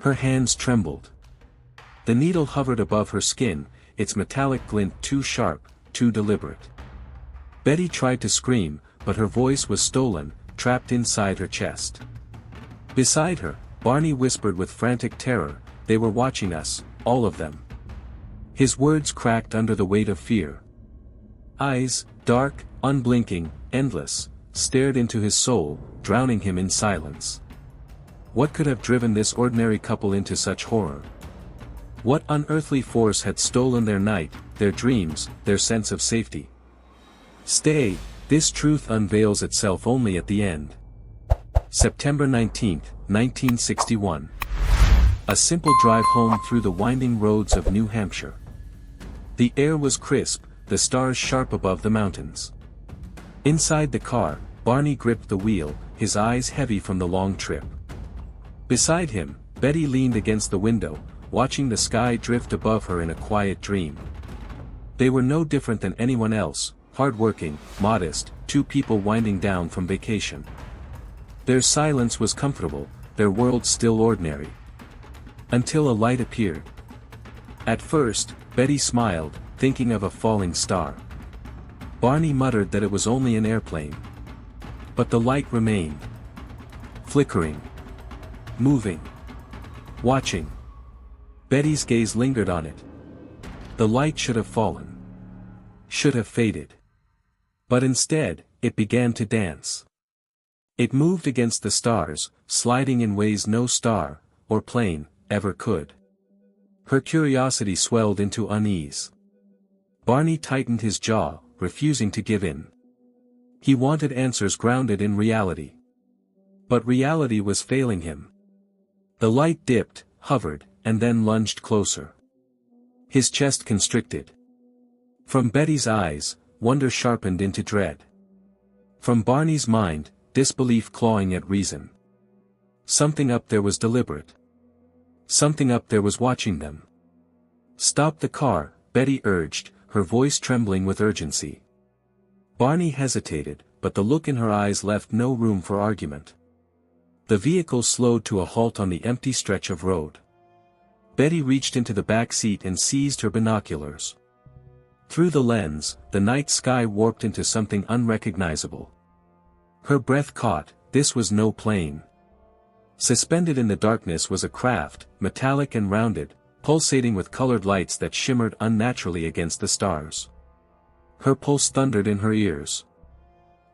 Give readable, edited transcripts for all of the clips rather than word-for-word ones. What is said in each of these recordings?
Her hands trembled. The needle hovered above her skin, its metallic glint too sharp, too deliberate. Betty tried to scream, but her voice was stolen, trapped inside her chest. Beside her, Barney whispered with frantic terror, "They were watching us, all of them." His words cracked under the weight of fear. Eyes, dark, unblinking, endless, stared into his soul, drowning him in silence. What could have driven this ordinary couple into such horror? What unearthly force had stolen their night, their dreams, their sense of safety? Stay, this truth unveils itself only at the end. September 19, 1961. A simple drive home through the winding roads of New Hampshire. The air was crisp, the stars sharp above the mountains. Inside the car, Barney gripped the wheel, his eyes heavy from the long trip. Beside him, Betty leaned against the window, watching the sky drift above her in a quiet dream. They were no different than anyone else, hard-working, modest, two people winding down from vacation. Their silence was comfortable, their world still ordinary. Until a light appeared. At first, Betty smiled, thinking of a falling star. Barney muttered that it was only an airplane. But the light remained. Flickering. Moving. Watching. Betty's gaze lingered on it. The light should have fallen. Should have faded. But instead, it began to dance. It moved against the stars, sliding in ways no star, or plane, ever could. Her curiosity swelled into unease. Barney tightened his jaw, refusing to give in. He wanted answers grounded in reality. But reality was failing him. The light dipped, hovered, and then lunged closer. His chest constricted. From Betty's eyes, wonder sharpened into dread. From Barney's mind, disbelief clawing at reason. Something up there was deliberate. Something up there was watching them. "Stop the car," Betty urged, her voice trembling with urgency. Barney hesitated, but the look in her eyes left no room for argument. The vehicle slowed to a halt on the empty stretch of road. Betty reached into the back seat and seized her binoculars. Through the lens, the night sky warped into something unrecognizable. Her breath caught, this was no plane. Suspended in the darkness was a craft, metallic and rounded, pulsating with colored lights that shimmered unnaturally against the stars. Her pulse thundered in her ears.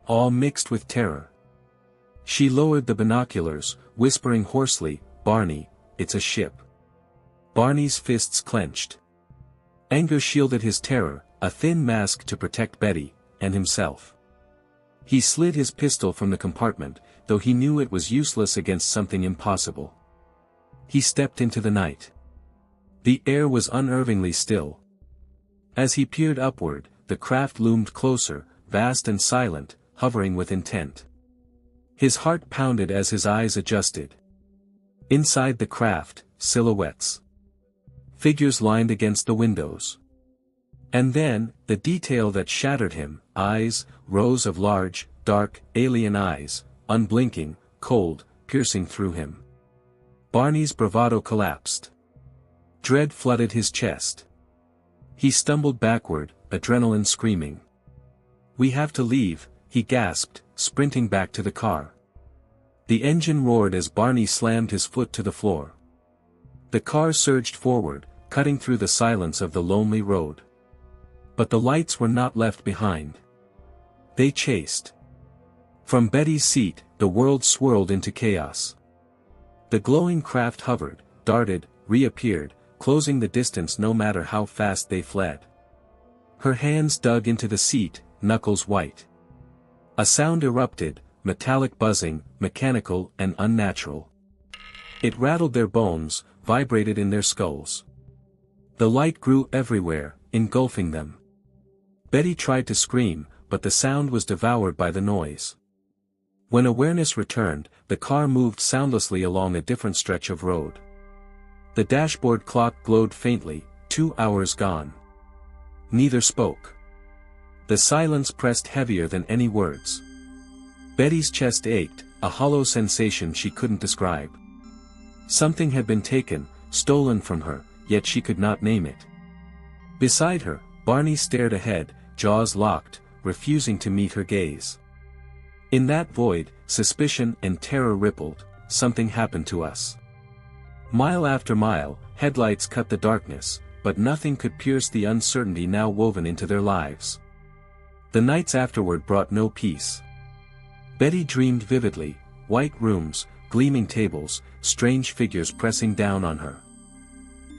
Awe mixed with terror. She lowered the binoculars, whispering hoarsely, "Barney, it's a ship." Barney's fists clenched. Anger shielded his terror, a thin mask to protect Betty, and himself. He slid his pistol from the compartment, though he knew it was useless against something impossible. He stepped into the night. The air was unnervingly still. As he peered upward, the craft loomed closer, vast and silent, hovering with intent. His heart pounded as his eyes adjusted. Inside the craft, silhouettes. Figures lined against the windows. And then, the detail that shattered him, eyes, rows of large, dark, alien eyes, unblinking, cold, piercing through him. Barney's bravado collapsed. Dread flooded his chest. He stumbled backward, adrenaline screaming. "We have to leave," he gasped, sprinting back to the car. The engine roared as Barney slammed his foot to the floor. The car surged forward, cutting through the silence of the lonely road. But the lights were not left behind. They chased. From Betty's seat, the world swirled into chaos. The glowing craft hovered, darted, reappeared, closing the distance no matter how fast they fled. Her hands dug into the seat, knuckles white. A sound erupted, metallic buzzing, mechanical and unnatural. It rattled their bones, vibrated in their skulls. The light grew everywhere, engulfing them. Betty tried to scream, but the sound was devoured by the noise. When awareness returned, the car moved soundlessly along a different stretch of road. The dashboard clock glowed faintly, 2 hours gone. Neither spoke. The silence pressed heavier than any words. Betty's chest ached, a hollow sensation she couldn't describe. Something had been taken, stolen from her, yet she could not name it. Beside her, Barney stared ahead, jaws locked, refusing to meet her gaze. In that void, suspicion and terror rippled. Something happened to us. Mile after mile, headlights cut the darkness, but nothing could pierce the uncertainty now woven into their lives. The nights afterward brought no peace. Betty dreamed vividly, white rooms, gleaming tables, strange figures pressing down on her.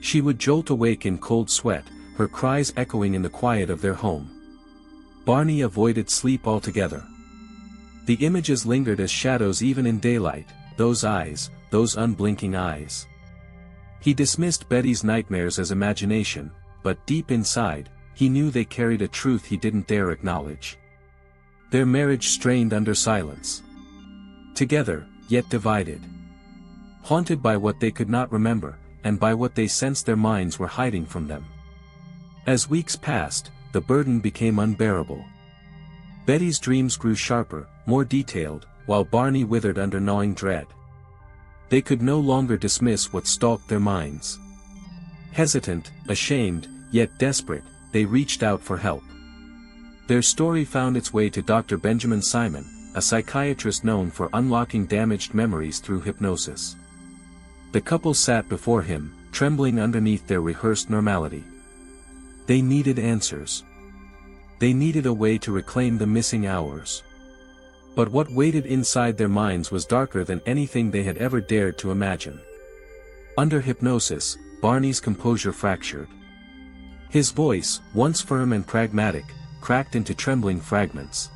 She would jolt awake in cold sweat, her cries echoing in the quiet of their home. Barney avoided sleep altogether. The images lingered as shadows even in daylight, those eyes, those unblinking eyes. He dismissed Betty's nightmares as imagination, but deep inside, he knew they carried a truth he didn't dare acknowledge. Their marriage strained under silence. Together, yet divided. Haunted by what they could not remember, and by what they sensed their minds were hiding from them. As weeks passed, the burden became unbearable. Betty's dreams grew sharper, more detailed, while Barney withered under gnawing dread. They could no longer dismiss what stalked their minds. Hesitant, ashamed, yet desperate, they reached out for help. Their story found its way to Dr. Benjamin Simon, a psychiatrist known for unlocking damaged memories through hypnosis. The couple sat before him, trembling underneath their rehearsed normality. They needed answers. They needed a way to reclaim the missing hours. But what waited inside their minds was darker than anything they had ever dared to imagine. Under hypnosis, Barney's composure fractured. His voice, once firm and pragmatic, cracked into trembling fragments.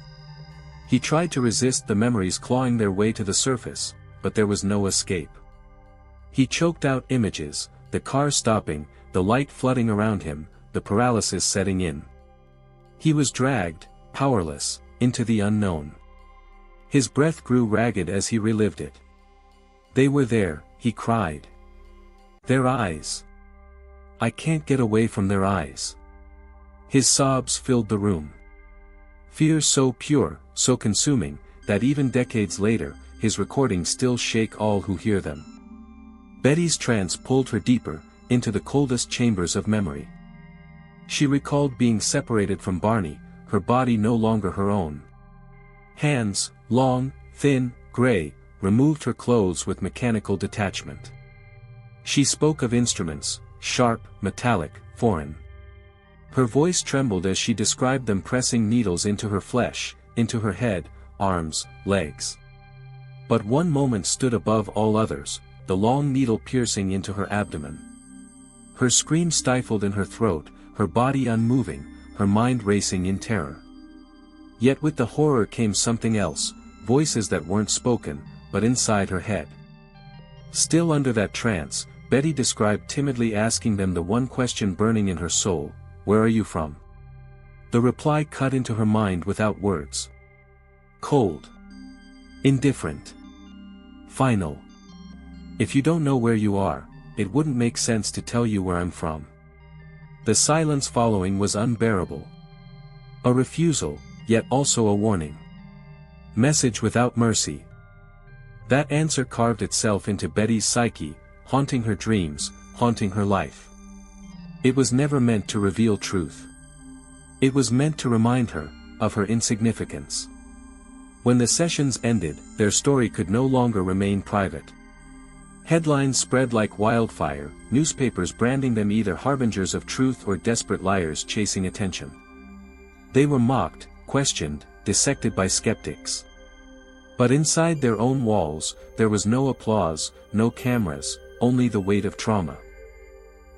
He tried to resist the memories clawing their way to the surface, but there was no escape. He choked out images, the car stopping, the light flooding around him, the paralysis setting in. He was dragged, powerless, into the unknown. His breath grew ragged as he relived it. They were there, he cried. Their eyes. I can't get away from their eyes. His sobs filled the room. Fear so pure, so consuming, that even decades later, his recordings still shake all who hear them. Betty's trance pulled her deeper, into the coldest chambers of memory. She recalled being separated from Barney, her body no longer her own. Hands, long, thin, gray, removed her clothes with mechanical detachment. She spoke of instruments, sharp, metallic, foreign. Her voice trembled as she described them pressing needles into her flesh, into her head, arms, legs. But one moment stood above all others, the long needle piercing into her abdomen. Her scream stifled in her throat, her body unmoving, her mind racing in terror. Yet with the horror came something else, voices that weren't spoken, but inside her head. Still under that trance, Betty described timidly asking them the one question burning in her soul, "Where are you from?" The reply cut into her mind without words. Cold. Indifferent. Final. If you don't know where you are, it wouldn't make sense to tell you where I'm from. The silence following was unbearable. A refusal, yet also a warning. Message without mercy. That answer carved itself into Betty's psyche, haunting her dreams, haunting her life. It was never meant to reveal truth. It was meant to remind her of her insignificance. When the sessions ended, their story could no longer remain private. Headlines spread like wildfire, newspapers branding them either harbingers of truth or desperate liars chasing attention. They were mocked, questioned, dissected by skeptics. But inside their own walls, there was no applause, no cameras, only the weight of trauma.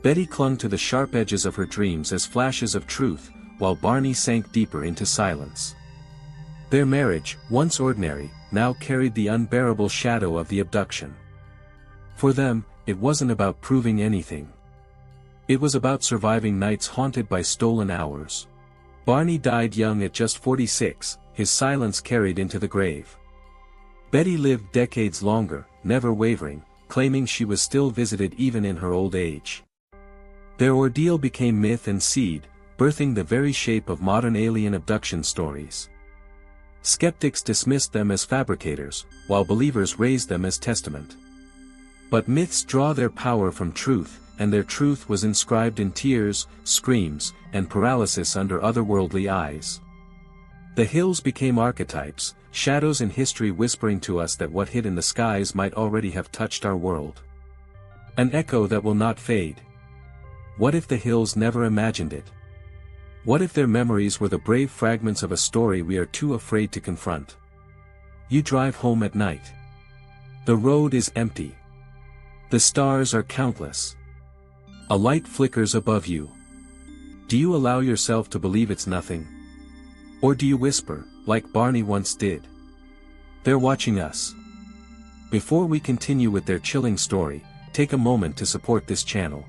Betty clung to the sharp edges of her dreams as flashes of truth, while Barney sank deeper into silence. Their marriage, once ordinary, now carried the unbearable shadow of the abduction. For them, it wasn't about proving anything. It was about surviving nights haunted by stolen hours. Barney died young at just 46, his silence carried into the grave. Betty lived decades longer, never wavering, claiming she was still visited even in her old age. Their ordeal became myth and seed, birthing the very shape of modern alien abduction stories. Skeptics dismissed them as fabricators, while believers raised them as testament. But myths draw their power from truth, and their truth was inscribed in tears, screams, and paralysis under otherworldly eyes. The hills became archetypes, shadows in history whispering to us that what hid in the skies might already have touched our world. An echo that will not fade. What if the hills never imagined it? What if their memories were the brave fragments of a story we are too afraid to confront? You drive home at night. The road is empty. The stars are countless. A light flickers above you. Do you allow yourself to believe it's nothing? Or do you whisper, like Barney once did? They're watching us. Before we continue with their chilling story, take a moment to support this channel.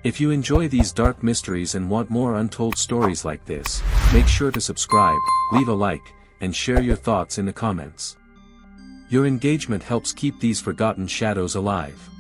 If you enjoy these dark mysteries and want more untold stories like this, make sure to subscribe, leave a like, and share your thoughts in the comments. Your engagement helps keep these forgotten shadows alive.